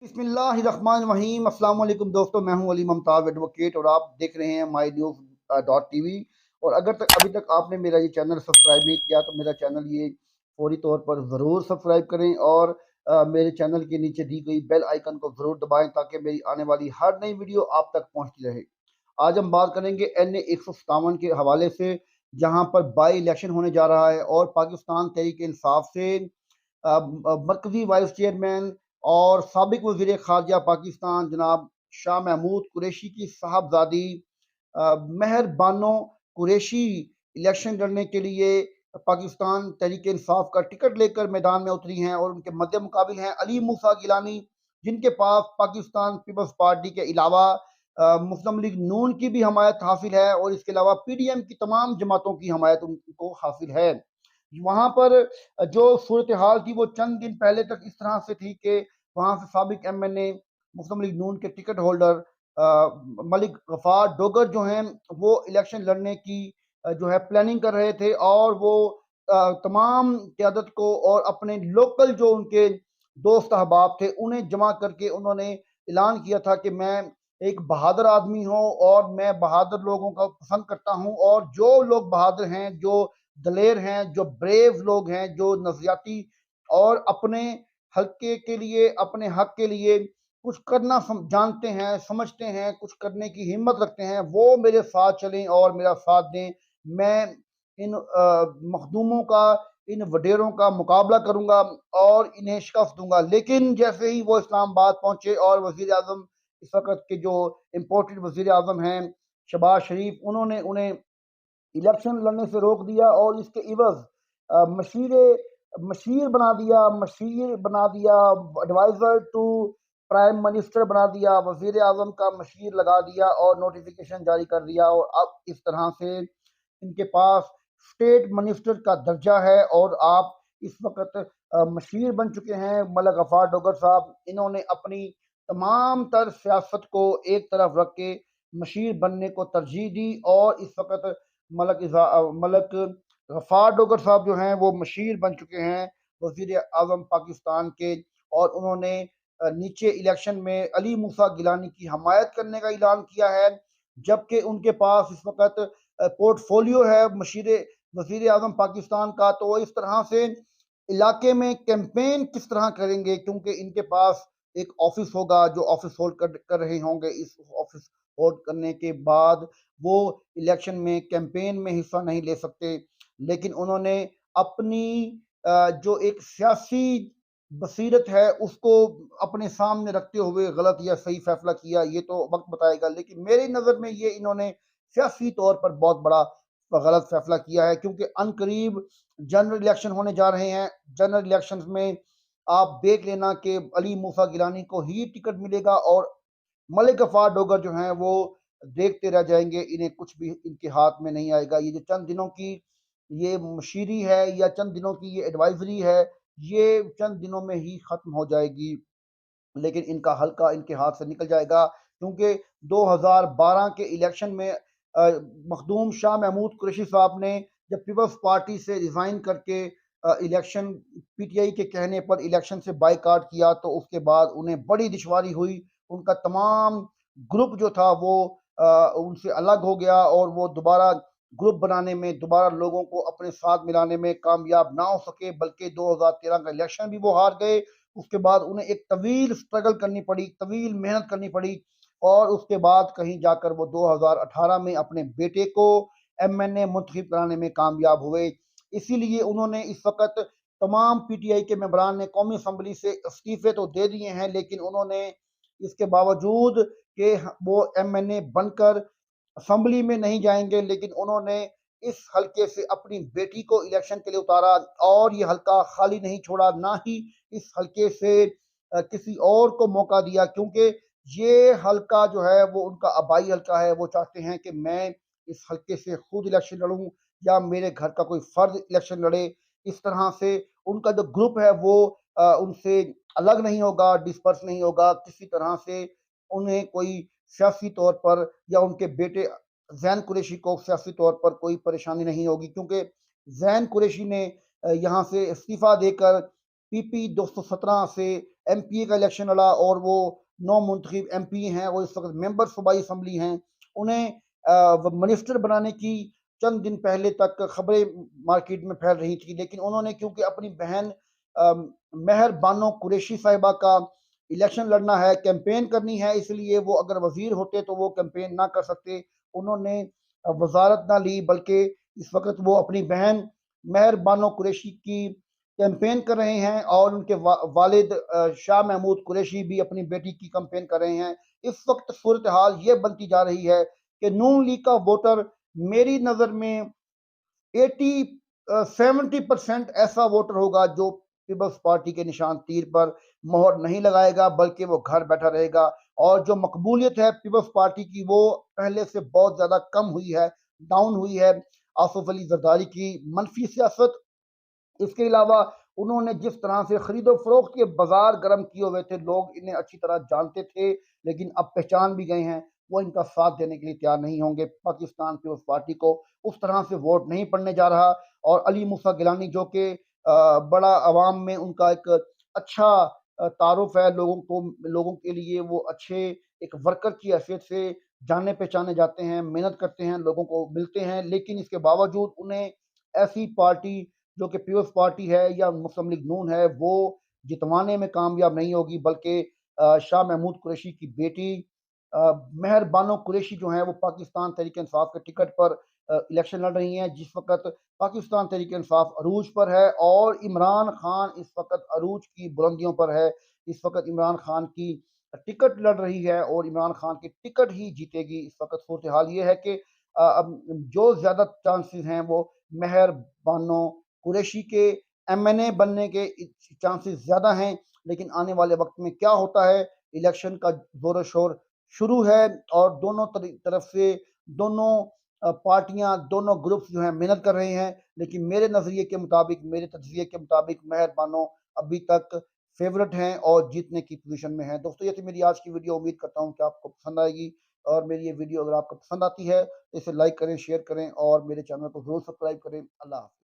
बिस्मिल्लाहिर्रहमानिर्रहीम। अस्सलाम वालेकुम दोस्तों, मैं हूं अली मुमताज़ एडवोकेट और आप देख रहे हैं माई न्यूज़ डॉट टीवी। और अभी तक आपने मेरा ये चैनल सब्सक्राइब नहीं किया तो मेरा चैनल ये फौरी तौर पर ज़रूर सब्सक्राइब करें और मेरे चैनल के नीचे दी गई बेल आइकन को ज़रूर दबाएं ताकि मेरी आने वाली हर नई वीडियो आप तक पहुंचती रहे। आज हम बात करेंगे NA 157 के हवाले से, जहां पर बाई इलेक्शन होने जा रहा है और पाकिस्तान तहरीक इंसाफ से मरकजी वाइस चेयरमैन और साबिक वज़ीर ख़ारजा पाकिस्तान जनाब शाह महमूद कुरैशी की साहबजादी महर बानो कुरैशी इलेक्शन लड़ने के लिए पाकिस्तान तहरीक इंसाफ का टिकट लेकर मैदान में उतरी हैं और उनके मद्दे मुकाबिल हैं अली मूसा गिलानी, जिनके पास पाकिस्तान पीपल्स पार्टी के अलावा मुस्लिम लीग नून की भी हमायत हासिल है और इसके अलावा PDM की तमाम जमातों की हमायत उनको हासिल है। वहाँ पर जो सूरत हाल थी वो चंद दिन पहले तक इस तरह से थी कि वहाँ से साबिक MNA मुस्लिम लीग नून के टिकट होल्डर मलिक गफार डोगर जो हैं वो इलेक्शन लड़ने की जो है प्लानिंग कर रहे थे और वो तमाम क़यादत को और अपने लोकल जो उनके दोस्त अहबाब थे उन्हें जमा करके उन्होंने ऐलान किया था कि मैं एक बहादुर आदमी हूँ और मैं बहादुर लोगों को पसंद करता हूँ और जो लोग बहादुर हैं, जो दलेर हैं, जो ब्रेव लोग हैं, जो नज़रियाती और अपने हल्के के लिए, अपने हक के लिए कुछ करना जानते हैं, समझते हैं, कुछ करने की हिम्मत रखते हैं, वो मेरे साथ चलें और मेरा साथ दें। मैं इन मखदूमों का, इन वडेरों का मुकाबला करूंगा और इन्हें शिकस्त दूंगा। लेकिन जैसे ही वो इस्लामाबाद पहुंचे और वज़ीर आज़म इस वक्त के जो इम्पोर्टेड वज़ीर आज़म हैं शहबाज शरीफ, उन्होंने उन्हें इलेक्शन लड़ने से रोक दिया और इसके इवज मशीर मशीर बना दिया, एडवाइजर टू प्राइम मिनिस्टर बना दिया, वजीर आजम का मशीर लगा दिया और नोटिफिकेशन जारी कर दिया। और अब इस तरह से इनके पास स्टेट मिनिस्टर का दर्जा है और आप इस वक्त मशीर बन चुके हैं। मलिक गफार डोगर साहब, इन्होंने अपनी तमाम तर सियासत को एक तरफ रख के मशीर बनने को तरजीह दी और इस वक्त मलिक गफार डोगर साहब जो हैं वो मशीर बन चुके हैं वजीर आजम पाकिस्तान के। और उन्होंने नीचे इलेक्शन में अली मूसा गिलानी की हमायत करने का ऐलान किया है, जबकि उनके पास इस वक्त पोर्टफोलियो है मशीर वजीर आजम पाकिस्तान का। तो वो इस तरह से इलाके में कैंपेन किस तरह करेंगे, क्योंकि इनके पास एक ऑफिस होगा जो ऑफिस होल्ड कर रहे होंगे। इस ऑफिस होल्ड करने के बाद वो इलेक्शन में कैंपेन में हिस्सा नहीं ले सकते, लेकिन उन्होंने अपनी जो एक सियासी बसीरत है उसको अपने सामने रखते हुए गलत या सही फैसला किया ये तो वक्त बताएगा। लेकिन मेरी नज़र में ये इन्होंने सियासी तौर पर बहुत बड़ा गलत फैसला किया है, क्योंकि अनकरीब जनरल इलेक्शन होने जा रहे हैं। जनरल इलेक्शंस में आप देख लेना कि अली मूसा गिलानी को ही टिकट मिलेगा और मलिक गफार डोगर जो हैं वो देखते रह जाएंगे, इन्हें कुछ भी इनके हाथ में नहीं आएगा। ये जो चंद दिनों की ये मशीरी है या चंद दिनों की ये एडवाइजरी है, ये चंद दिनों में ही खत्म हो जाएगी, लेकिन इनका हल्का इनके हाथ से निकल जाएगा। क्योंकि 2012 के इलेक्शन में मखदूम शाह महमूद कुरैशी साहब ने जब पीपल्स पार्टी से रिजाइन करके इलेक्शन PTI के कहने पर इलेक्शन से बाइकाट किया, तो उसके बाद उन्हें बड़ी दुश्वारी हुई। उनका तमाम ग्रुप जो था वो उनसे अलग हो गया और वो दोबारा ग्रुप बनाने में, दोबारा लोगों को अपने साथ मिलाने में कामयाब ना हो सके, बल्कि 2013 का इलेक्शन भी वो हार गए। उसके बाद उन्हें एक तवील स्ट्रगल करनी पड़ी, तवील मेहनत करनी पड़ी और उसके बाद कहीं जाकर वो 2018 में अपने बेटे को MNA मुंतखब कराने में कामयाब हुए। इसीलिए उन्होंने इस वक्त तमाम PTI के मेंबरान ने कौमी असम्बली से इस्तीफे तो दे दिए हैं, लेकिन उन्होंने इसके बावजूद कि वो MNA बनकर असम्बली में नहीं जाएंगे, लेकिन उन्होंने इस हल्के से अपनी बेटी को इलेक्शन के लिए उतारा और ये हल्का खाली नहीं छोड़ा, ना ही इस हल्के से किसी और को मौका दिया, क्योंकि ये हल्का जो है वो उनका आबाई हल्का है। वो चाहते हैं कि मैं इस हल्के से खुद इलेक्शन लड़ूं या मेरे घर का कोई फर्द इलेक्शन लड़े। इस तरह से उनका जो ग्रुप है वो उनसे अलग नहीं होगा, डिस्पर्स नहीं होगा किसी तरह से। उन्हें कोई सियासी तौर पर या उनके बेटे जैन कुरैशी को सियासी तौर पर कोई परेशानी नहीं होगी, क्योंकि जैन कुरैशी ने यहाँ से इस्तीफा देकर पीपी 217 से एमपीए का इलेक्शन लड़ा और वो 9 मुंतखब एमपी हैं और इस वक़्त मेंबर सूबाई असेंबली हैं। उन्हें मिनिस्टर बनाने की चंद दिन पहले तक खबरें मार्केट में फैल रही थी, लेकिन उन्होंने क्योंकि अपनी बहन मेहर बानो कुरैशी साहिबा का इलेक्शन लड़ना है, कैंपेन करनी है, इसलिए वो अगर वज़ीर होते तो वो कैंपेन ना कर सकते। उन्होंने वज़ारत ना ली, बल्कि इस वक़्त वो अपनी बहन मेहर बानो कुरैशी की कैंपेन कर रहे हैं और उनके वालिद शाह महमूद कुरैशी भी अपनी बेटी की कैंपेन कर रहे हैं। इस वक़्त सूरत हाल ये बनती जा रही है कि नून लीग का वोटर मेरी नज़र में 80 70% ऐसा वोटर होगा जो पीपल्स पार्टी के निशान तीर पर मोहर नहीं लगाएगा, बल्कि वो घर बैठा रहेगा। और जो मकबूलियत है पीपल्स पार्टी की, वो पहले से बहुत ज़्यादा कम हुई है, डाउन हुई है। आसिफ अली जरदारी की मनफी सियासत, इसके अलावा उन्होंने जिस तरह से खरीदो-फरोख्त के बाज़ार गर्म किए हुए थे, लोग इन्हें अच्छी तरह जानते थे, लेकिन अब पहचान भी गए हैं, वो इनका साथ देने के लिए तैयार नहीं होंगे। पाकिस्तान पीपल्स पार्टी को उस तरह से वोट नहीं पड़ने जा रहा और अली मूसा गिलानी जो कि बड़ा अवाम में उनका एक अच्छा तारुफ़ है, लोगों के लिए वो अच्छे एक वर्कर की हैसियत से जाने-पहचाने जाते हैं, मेहनत करते हैं, लोगों को मिलते हैं, लेकिन इसके बावजूद उन्हें ऐसी पार्टी जो कि पीपल्स पार्टी है या मुस्लिम लीग नून है, वो जितवाने में कामयाब नहीं होगी, बल्कि शाह महमूद कुरैशी की बेटी मेहर बानो कुरैशी जो हैं वो पाकिस्तान तहरीक-ए-इंसाफ के टिकट पर इलेक्शन लड़ रही हैं। जिस वक़्त पाकिस्तान तहरीक-ए-इंसाफ अरूज पर है और इमरान खान इस वक़्त अरूज की बुलंदियों पर है। इस वक़्त इमरान खान की टिकट लड़ रही है और इमरान खान की टिकट ही जीतेगी। इस वक़्त सूरत हाल ये है कि अब जो ज़्यादा चांसेस हैं वो मेहर बानो कुरैशी के एमएनए बनने के चांसेस ज़्यादा हैं, लेकिन आने वाले वक़्त में क्या होता है, इलेक्शन का ज़ोर-शोर शुरू है और दोनों तरफ से दोनों पार्टियाँ, दोनों ग्रुप्स जो हैं मेहनत कर रहे हैं, लेकिन मेरे नज़रिए के मुताबिक, मेरे तज़किये के मुताबिक मेहर बानो अभी तक फ़ेवरेट हैं और जीतने की पोज़ीशन में हैं। दोस्तों, ये थी मेरी आज की वीडियो, उम्मीद करता हूँ कि आपको पसंद आएगी और मेरी ये वीडियो अगर आपको पसंद आती है, तो इसे लाइक करें, शेयर करें और मेरे चैनल को ज़रूर सब्सक्राइब करें। अल्लाह हाफ़िज़।